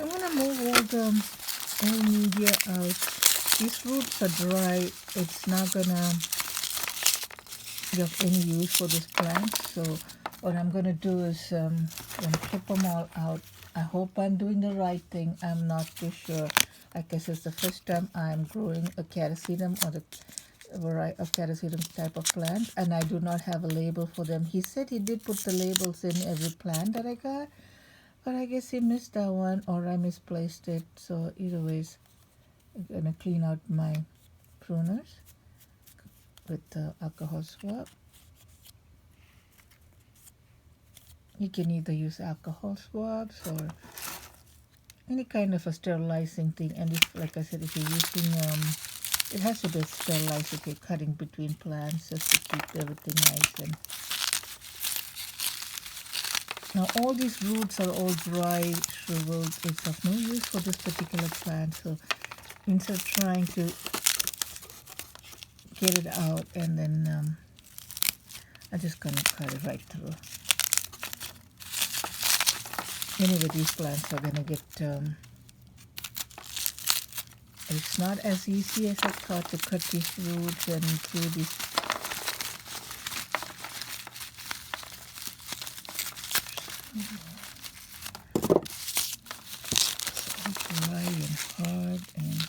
I'm gonna move all the old media out. These roots are dry. It's not gonna be of any use for this plant. So what I'm gonna do is I'm gonna clip them all out. I hope I'm doing the right thing. I'm not too sure. I guess it's the first time I'm growing a Catasetum or the variety of Catasetum type of plant, and I do not have a label for them. He said he did put the labels in every plant that I got, but I guess he missed that one or I misplaced it. So either ways, I'm gonna clean out my pruners with the alcohol swab. You can either use alcohol swabs or any kind of a sterilizing thing. And if, like I said, if you're using, it has to be sterilized if you're cutting between plants just to keep everything nice. And now all these roots are all dry, shriveled. It's of no use for this particular plant. So instead of trying to get it out, and then I'm just gonna cut it right through. Anyway, these plants are gonna get, it's not as easy as I thought to cut these roots and through these. So dry and hard and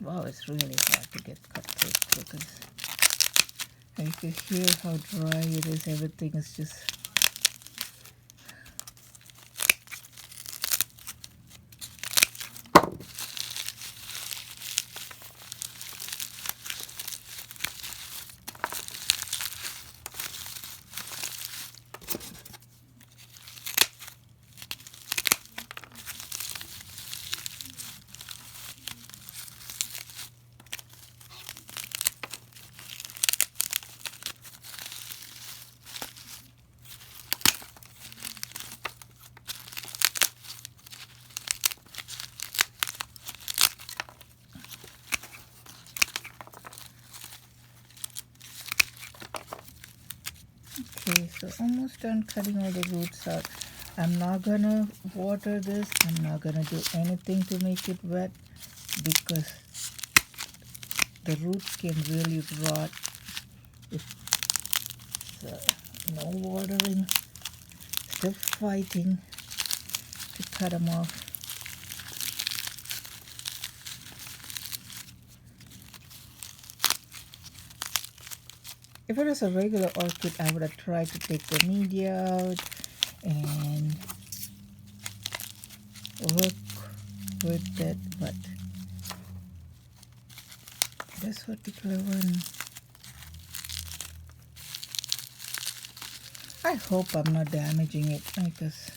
wow, it's really hard to get cut through because you can hear how dry it is. Everything is just okay. So almost done cutting all the roots out. I'm not gonna water this. I'm not gonna do anything to make it wet because the roots can really rot if no watering. Still fighting to cut them off. If it was a regular orchid, I would have tried to take the media out and work with it, but this particular one, I hope I'm not damaging it because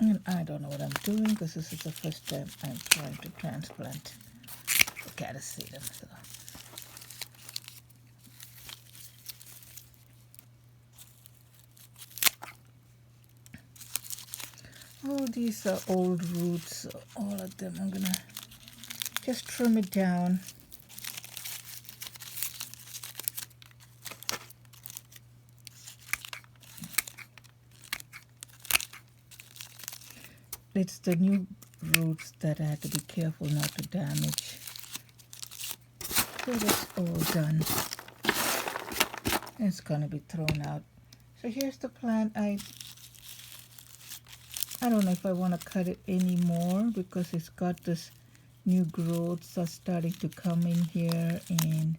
and I don't know what I'm doing because this is the first time I'm trying to transplant a Catasetum. So. All these are old roots, all of them. I'm gonna just trim it down. It's the new roots that I have to be careful not to damage. So that's all done. It's gonna be thrown out. So here's the plant. I don't know if I want to cut it anymore because it's got this new growths are starting to come in here and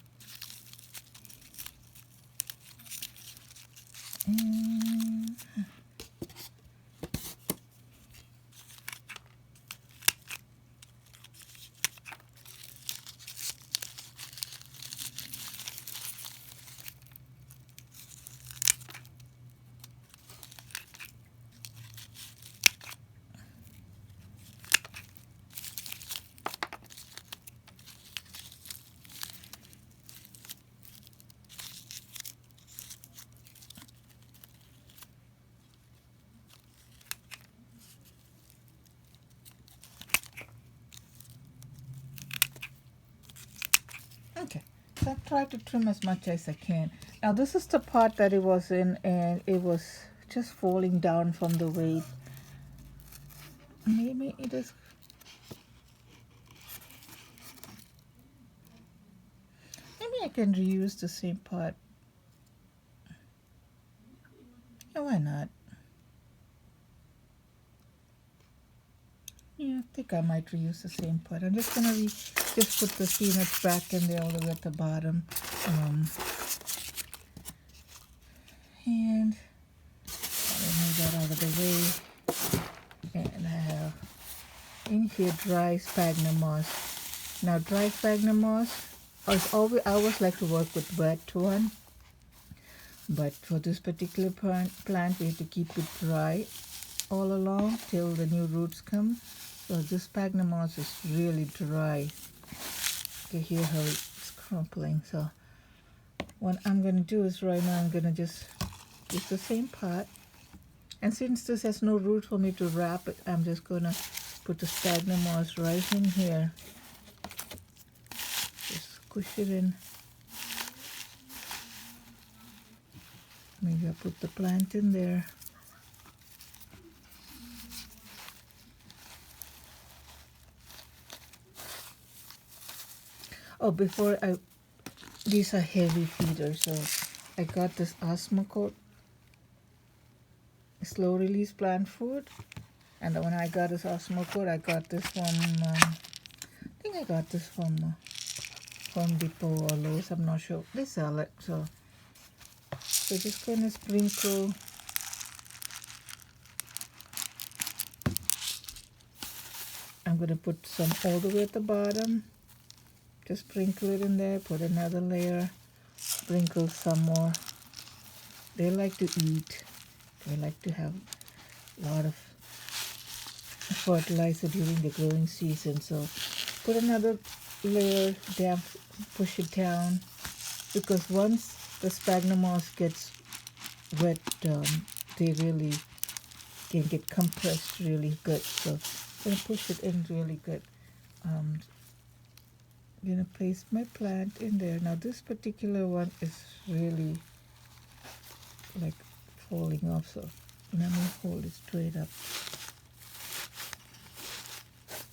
try to trim as much as I can. Now this is the pot that it was in, and it was just falling down from the weight. Maybe it is. Maybe I can reuse the same pot. Yeah, why not? Yeah, I think I might reuse the same pot. I'm just gonna just put the peanuts back in there all the way at the bottom. And I'll move that out of the way. And I have in here dry sphagnum moss. Now dry sphagnum moss, I always like to work with wet one. But for this particular plant, we have to keep it dry all along till the new roots come. So this sphagnum moss is really dry. You can hear how it's crumpling. So what I'm going to do is right now I'm going to just use the same pot. And since this has no root for me to wrap it, I'm just going to put the sphagnum moss right in here. Just squish it in. Maybe I'll put the plant in there. Oh, these are heavy feeders, so I got this Osmocote slow release plant food, and when I got this Osmocote, I got this from I think I got this from Home Depot or Lowe's. I'm not sure. They sell it, so just gonna sprinkle. I'm gonna put some all the way at the bottom. Just sprinkle it in there, put another layer, sprinkle some more. They like to eat. They like to have a lot of fertilizer during the growing season. So put another layer, push it down, because once the sphagnum moss gets wet, they really can get compressed really good. So I'm going to push it in really good. I'm going to place my plant in there. Now this particular one is really like falling off, so let me hold it straight up.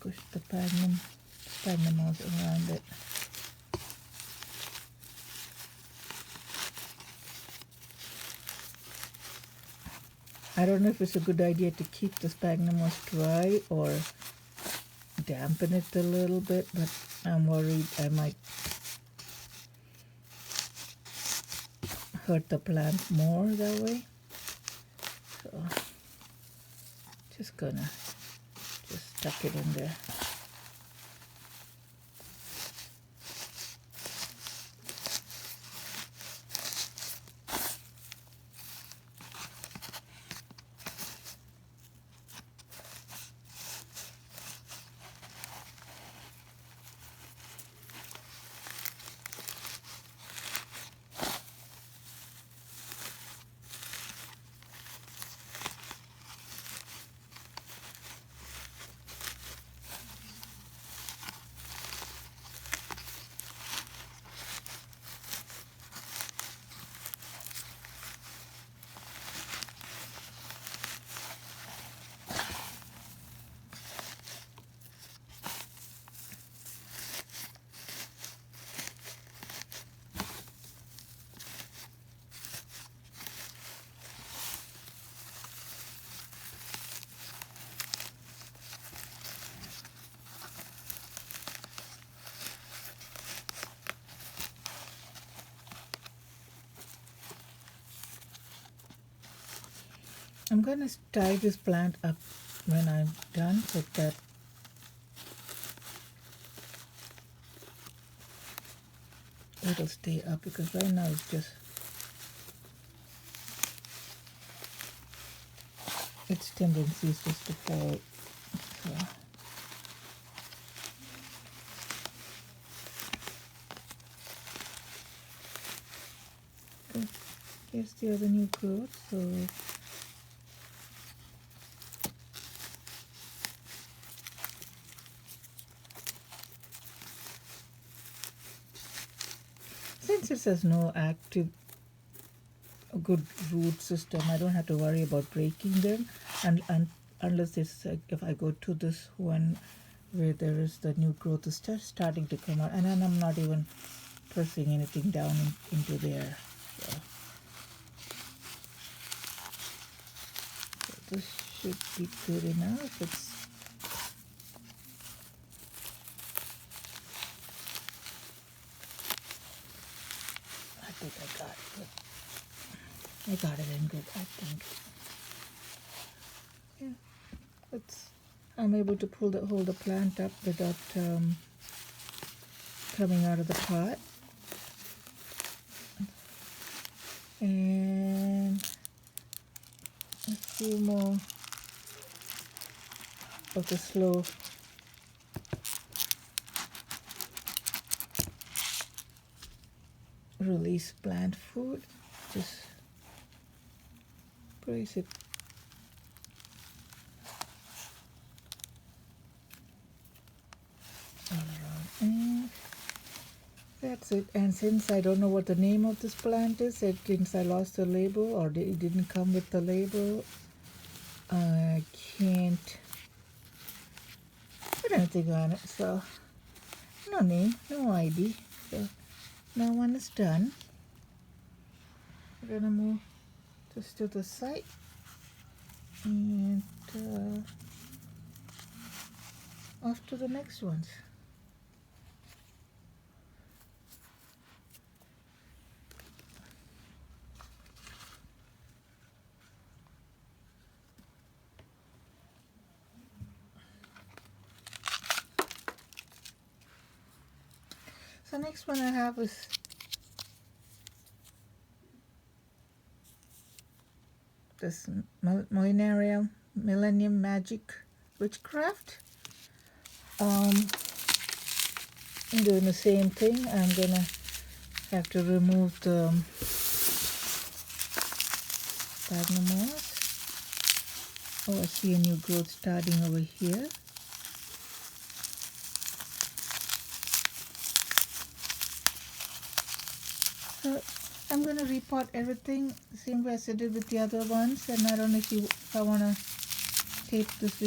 Push the sphagnum moss around it. I don't know if it's a good idea to keep the sphagnum moss dry or dampen it a little bit, but I'm worried I might hurt the plant more that way. So just gonna tuck it in there. I'm going to tie this plant up when I'm done with that. It'll stay up because right now it's just, its tendency is just to fall. So. Here's the other new growth, so this has no active good root system, I don't have to worry about breaking them, and unless it's if I go to this one where there is the new growth is just starting to come out, and then I'm not even pressing anything down into there. So this should be good enough. I think I got it. I got it in good, I think. Yeah, I'm able to hold the plant up without coming out of the pot. And a few more of the slow release plant food. Just brace it all around, and that's it. And since I don't know what the name of this plant is, since I lost the label or it didn't come with the label, I can't put anything on it. So no name, no ID. So now one is done. We're gonna move this to the side and off to the next ones. So next one I have is this Moinaria Millennium Magic Witchcraft. I'm doing the same thing. I'm gonna have to remove the sphagnum moss. Oh, I see a new growth starting over here. So I'm going to repot everything the same way as I did with the other ones, and I don't know if I want to tape this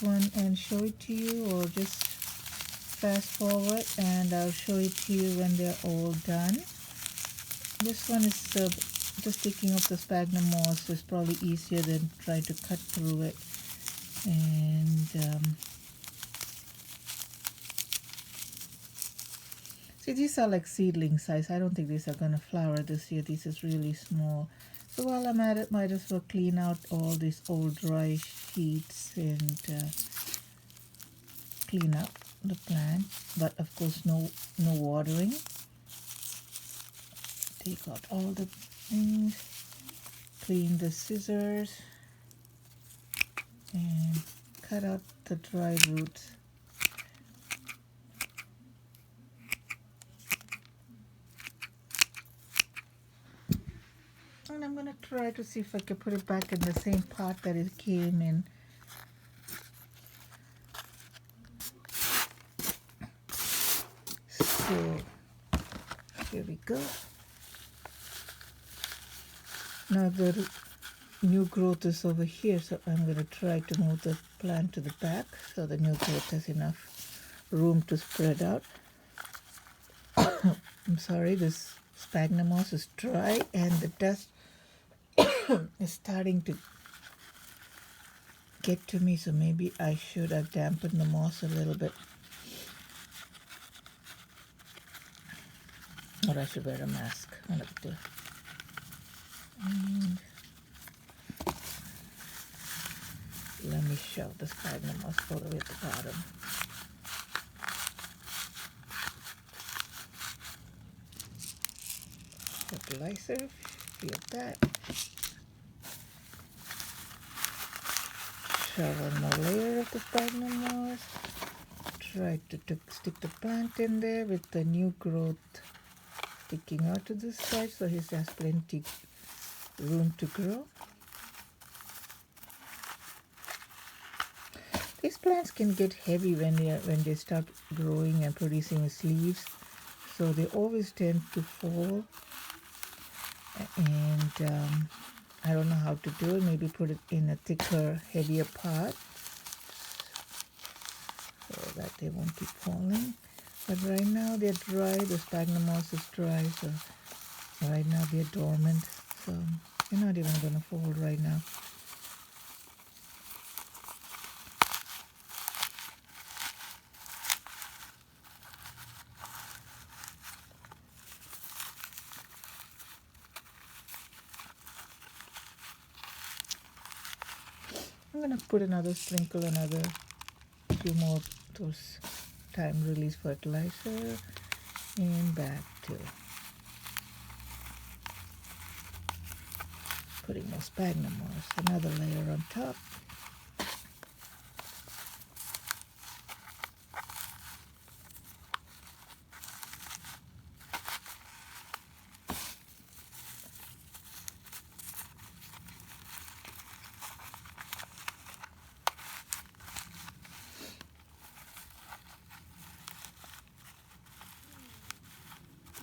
one and show it to you, or just fast forward and I'll show it to you when they're all done. This one is just taking off the sphagnum moss is probably easier than trying to cut through it. And see, these are like seedling size. I don't think these are going to flower this year. This is really small. So while I'm at it, might as well clean out all these old dry sheets and clean up the plant. But of course, no watering. Take out all the things. Clean the scissors and cut out the dry roots. And I'm going to try to see if I can put it back in the same pot that it came in. So here we go. Now the new growth is over here, so I'm going to try to move the plant to the back so the new growth has enough room to spread out. I'm sorry, this sphagnum moss is dry and the dust is starting to get to me, so maybe I should have dampened the moss a little bit. Or I should wear a mask. One of the two. And let me shove the sphagnum moss all the way at the bottom. Fertilizer, few of that. Shove one more layer of the sphagnum moss. Try to stick the plant in there with the new growth sticking out to this side, so he has plenty room to grow. These plants can get heavy when they start growing and producing its leaves, so they always tend to fall. And I don't know how to do it. Maybe put it in a thicker, heavier pot so that they won't keep falling. But right now they're dry. The sphagnum moss is dry, so right now they're dormant. So they're not even going to fall right now. I'm going to put another sprinkle, another few more those time release fertilizer, and back to putting more sphagnum moss, another layer on top.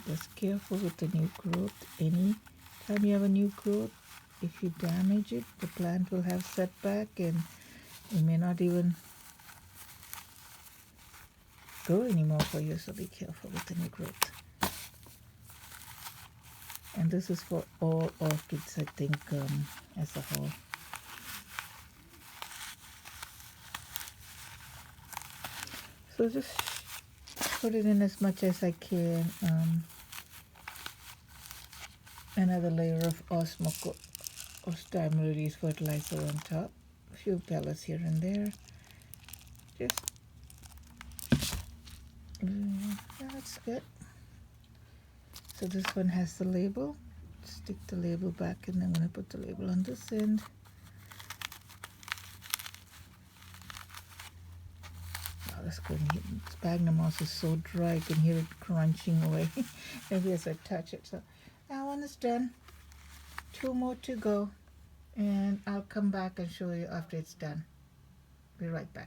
Just careful with the new growth. Any time you have a new growth, if you damage it, the plant will have setback and it may not even grow anymore for you, so be careful with the new growth. And this is for all orchids, I think, as a whole. So just put it in as much as I can. Another layer of osmoco or time release fertilizer on top. A few pellets here and there. Just that's good. So this one has the label. Stick the label back, and I'm going to put the label on this end. Oh, that's good. Sphagnum moss is so dry, you can hear it crunching away. Maybe as I touch it. So that one is done. 2 more to go, and I'll come back and show you after it's done. Be right back.